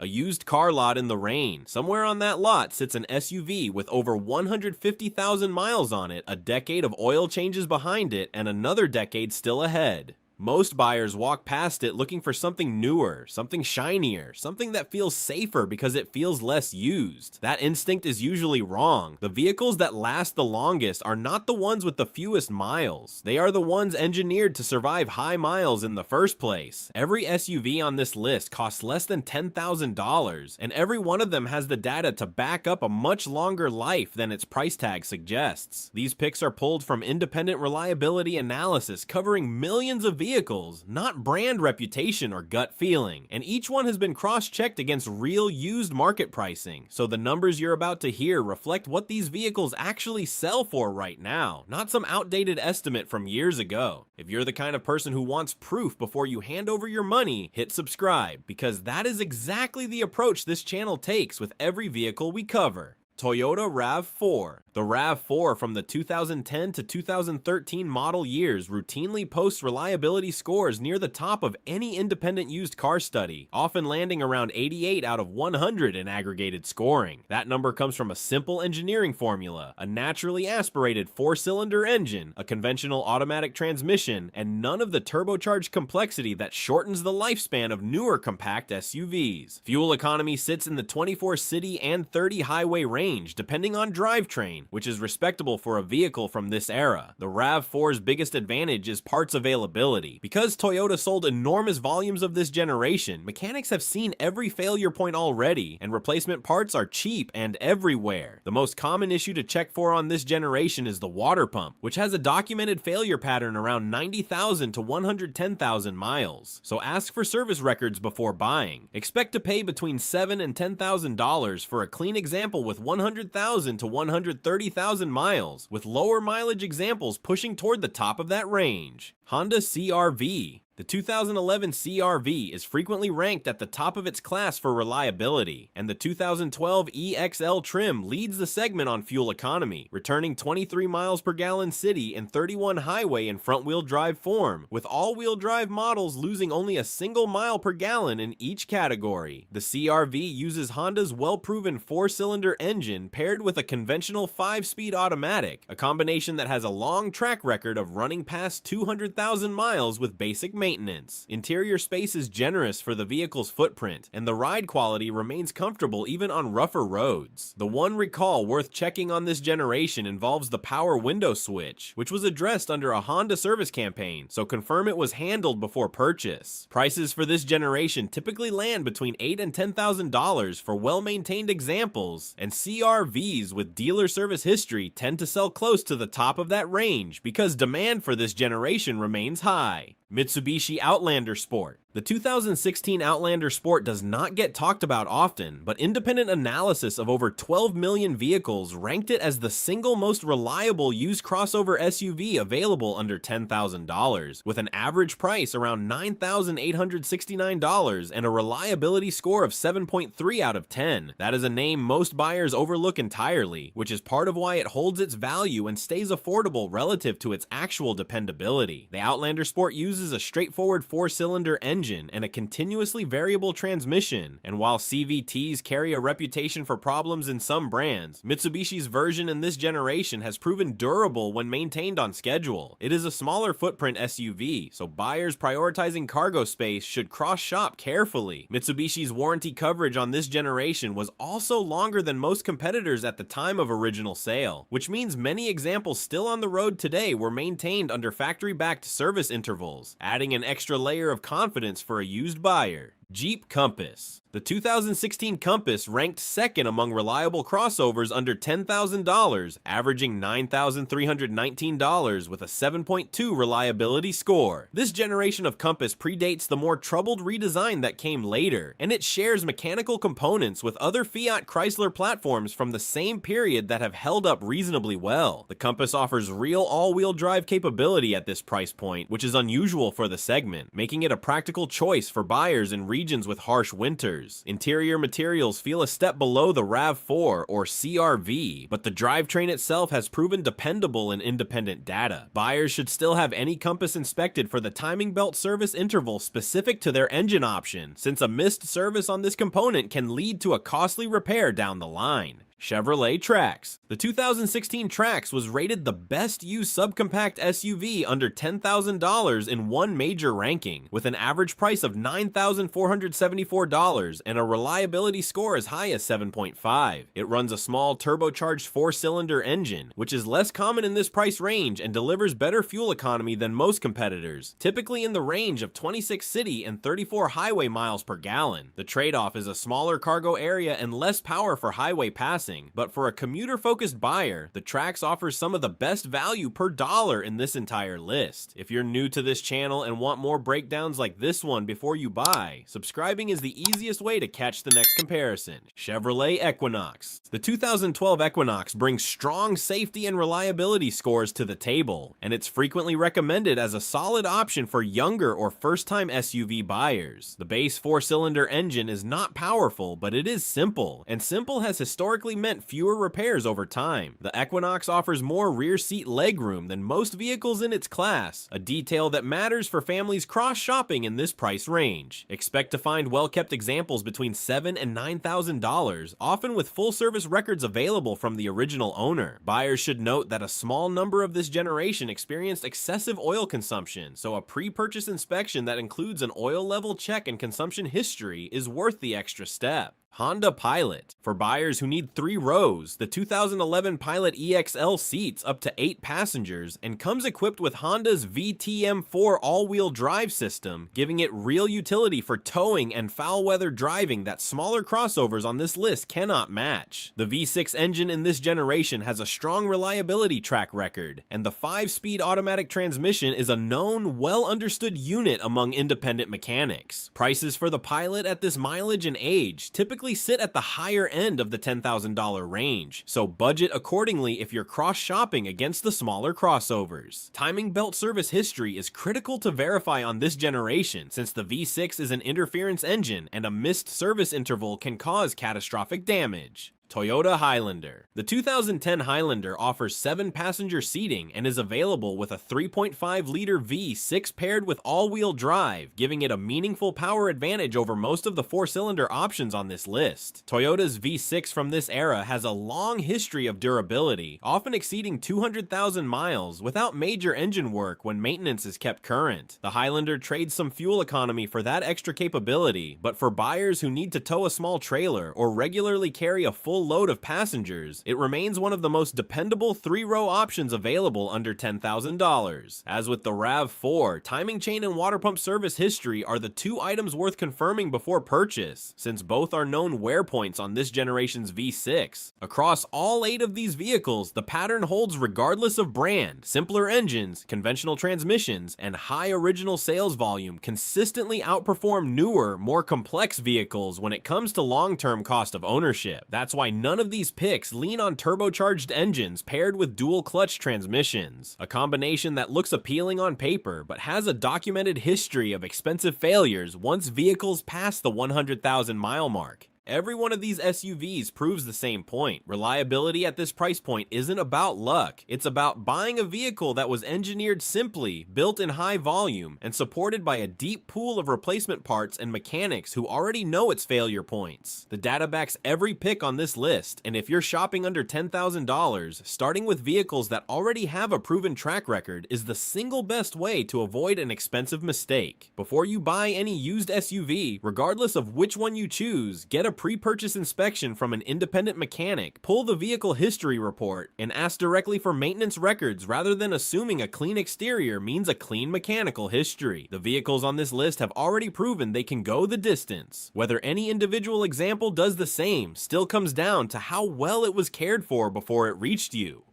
A used car lot in the rain. Somewhere on that lot sits an SUV with over 150,000 miles on it, a decade of oil changes behind it, and another decade still ahead. Most buyers walk past it looking for something newer, something shinier, something that feels safer because it feels less used. That instinct is usually wrong. The vehicles that last the longest are not the ones with the fewest miles. They are the ones engineered to survive high miles in the first place. Every SUV on this list costs less than $10,000, and every one of them has the data to back up a much longer life than its price tag suggests. These picks are pulled from independent reliability analysis covering millions of vehicles, not brand reputation or gut feeling, and each one has been cross-checked against real used market pricing, so the numbers you're about to hear reflect what these vehicles actually sell for right now, not some outdated estimate from years ago. If you're the kind of person who wants proof before you hand over your money, hit subscribe, because that is exactly the approach this channel takes with every vehicle we cover. Toyota RAV4. The RAV4 from the 2010 to 2013 model years routinely posts reliability scores near the top of any independent used car study, often landing around 88 out of 100 in aggregated scoring. That number comes from a simple engineering formula, a naturally aspirated 4-cylinder engine, a conventional automatic transmission, and none of the turbocharged complexity that shortens the lifespan of newer compact SUVs. Fuel economy sits in the 24 city and 30 highway range, depending on drivetrain, which is respectable for a vehicle from this era. The RAV4's biggest advantage is parts availability. Because Toyota sold enormous volumes of this generation, mechanics have seen every failure point already, and replacement parts are cheap and everywhere. The most common issue to check for on this generation is the water pump, which has a documented failure pattern around 90,000 to 110,000 miles. So ask for service records before buying. Expect to pay between $7,000 and $10,000 for a clean example with 100,000 to 130,000 miles, with lower mileage examples pushing toward the top of that range. Honda CR-V. The 2011 CR-V is frequently ranked at the top of its class for reliability, and the 2012 EXL trim leads the segment on fuel economy, returning 23 miles per gallon city and 31 highway in front-wheel drive form, with all-wheel drive models losing only a single mile per gallon in each category. The CR-V uses Honda's well-proven 4-cylinder engine paired with a conventional 5-speed automatic, a combination that has a long track record of running past 200,000 miles with basic maintenance. Interior space is generous for the vehicle's footprint, and the ride quality remains comfortable even on rougher roads. The one recall worth checking on this generation involves the power window switch, which was addressed under a Honda service campaign, so confirm it was handled before purchase. Prices for this generation typically land between $8,000 and $10,000 for well-maintained examples, and CR-Vs with dealer service history tend to sell close to the top of that range because demand for this generation remains high. Mitsubishi Outlander Sport. The 2016 Outlander Sport does not get talked about often, but independent analysis of over 12 million vehicles ranked it as the single most reliable used crossover SUV available under $10,000, with an average price around $9,869 and a reliability score of 7.3 out of 10. That is a name most buyers overlook entirely, which is part of why it holds its value and stays affordable relative to its actual dependability. The Outlander Sport uses a straightforward 4-cylinder engine and a continuously variable transmission, and while CVTs carry a reputation for problems in some brands, Mitsubishi's version in this generation has proven durable when maintained on schedule. It is a smaller footprint SUV, so buyers prioritizing cargo space should cross-shop carefully. Mitsubishi's warranty coverage on this generation was also longer than most competitors at the time of original sale, which means many examples still on the road today were maintained under factory-backed service intervals, adding an extra layer of confidence for a used buyer. Jeep Compass. The 2016 Compass ranked second among reliable crossovers under $10,000, averaging $9,319 with a 7.2 reliability score. This generation of Compass predates the more troubled redesign that came later, and it shares mechanical components with other Fiat Chrysler platforms from the same period that have held up reasonably well. The Compass offers real all-wheel drive capability at this price point, which is unusual for the segment, making it a practical choice for buyers in regions with harsh winters. years. Interior materials feel a step below the RAV4 or CR-V, but the drivetrain itself has proven dependable in independent data. Buyers should still have any compass inspected for the timing belt service interval specific to their engine option, since a missed service on this component can lead to a costly repair down the line. Chevrolet Trax. The 2016 Trax was rated the best used subcompact SUV under $10,000 in one major ranking, with an average price of $9,474 and a reliability score as high as 7.5. It runs a small turbocharged 4-cylinder engine, which is less common in this price range and delivers better fuel economy than most competitors, typically in the range of 26 city and 34 highway miles per gallon. The trade-off is a smaller cargo area and less power for highway passing. But for a commuter-focused buyer, the Trax offers some of the best value per dollar in this entire list. If you're new to this channel and want more breakdowns like this one before you buy, subscribing is the easiest way to catch the next comparison. Chevrolet Equinox. The 2012 Equinox brings strong safety and reliability scores to the table, and it's frequently recommended as a solid option for younger or first-time SUV buyers. The base 4-cylinder engine is not powerful, but it is simple, and simple has historically meant fewer repairs over time. The Equinox offers more rear seat legroom than most vehicles in its class, a detail that matters for families cross-shopping in this price range. Expect to find well-kept examples between $7,000 and $9,000, often with full-service records available from the original owner. Buyers should note that a small number of this generation experienced excessive oil consumption, so a pre-purchase inspection that includes an oil level check and consumption history is worth the extra step. Honda Pilot. For buyers who need 3 rows, the 2011 Pilot EXL seats up to 8 passengers and comes equipped with Honda's VTM4 all-wheel drive system, giving it real utility for towing and foul-weather driving that smaller crossovers on this list cannot match. The V6 engine in this generation has a strong reliability track record, and the 5-speed automatic transmission is a known, well-understood unit among independent mechanics. Prices for the Pilot at this mileage and age typically sit at the higher end of the $10,000 range, so budget accordingly if you're cross-shopping against the smaller crossovers. Timing belt service history is critical to verify on this generation, since the V6 is an interference engine and a missed service interval can cause catastrophic damage. Toyota Highlander. The 2010 Highlander offers 7-passenger seating and is available with a 3.5-liter V6 paired with all-wheel drive, giving it a meaningful power advantage over most of the 4-cylinder options on this list. Toyota's V6 from this era has a long history of durability, often exceeding 200,000 miles without major engine work when maintenance is kept current. The Highlander trades some fuel economy for that extra capability, but for buyers who need to tow a small trailer or regularly carry a full load of passengers, it remains one of the most dependable 3-row options available under $10,000. As with the RAV4, timing chain and water pump service history are the 2 items worth confirming before purchase, since both are known wear points on this generation's V6. Across all 8 of these vehicles, the pattern holds regardless of brand. Simpler engines, conventional transmissions, and high original sales volume consistently outperform newer, more complex vehicles when it comes to long-term cost of ownership. That's why none of these picks lean on turbocharged engines paired with dual clutch transmissions, a combination that looks appealing on paper but has a documented history of expensive failures once vehicles pass the 100,000 mile mark. Every one of these SUVs proves the same point. Reliability at this price point isn't about luck. It's about buying a vehicle that was engineered simply, built in high volume, and supported by a deep pool of replacement parts and mechanics who already know its failure points. The data backs every pick on this list, and if you're shopping under $10,000, starting with vehicles that already have a proven track record is the single best way to avoid an expensive mistake. Before you buy any used SUV, regardless of which one you choose, get a pre-purchase inspection from an independent mechanic, pull the vehicle history report, and ask directly for maintenance records rather than assuming a clean exterior means a clean mechanical history. The vehicles on this list have already proven they can go the distance. Whether any individual example does the same still comes down to how well it was cared for before it reached you.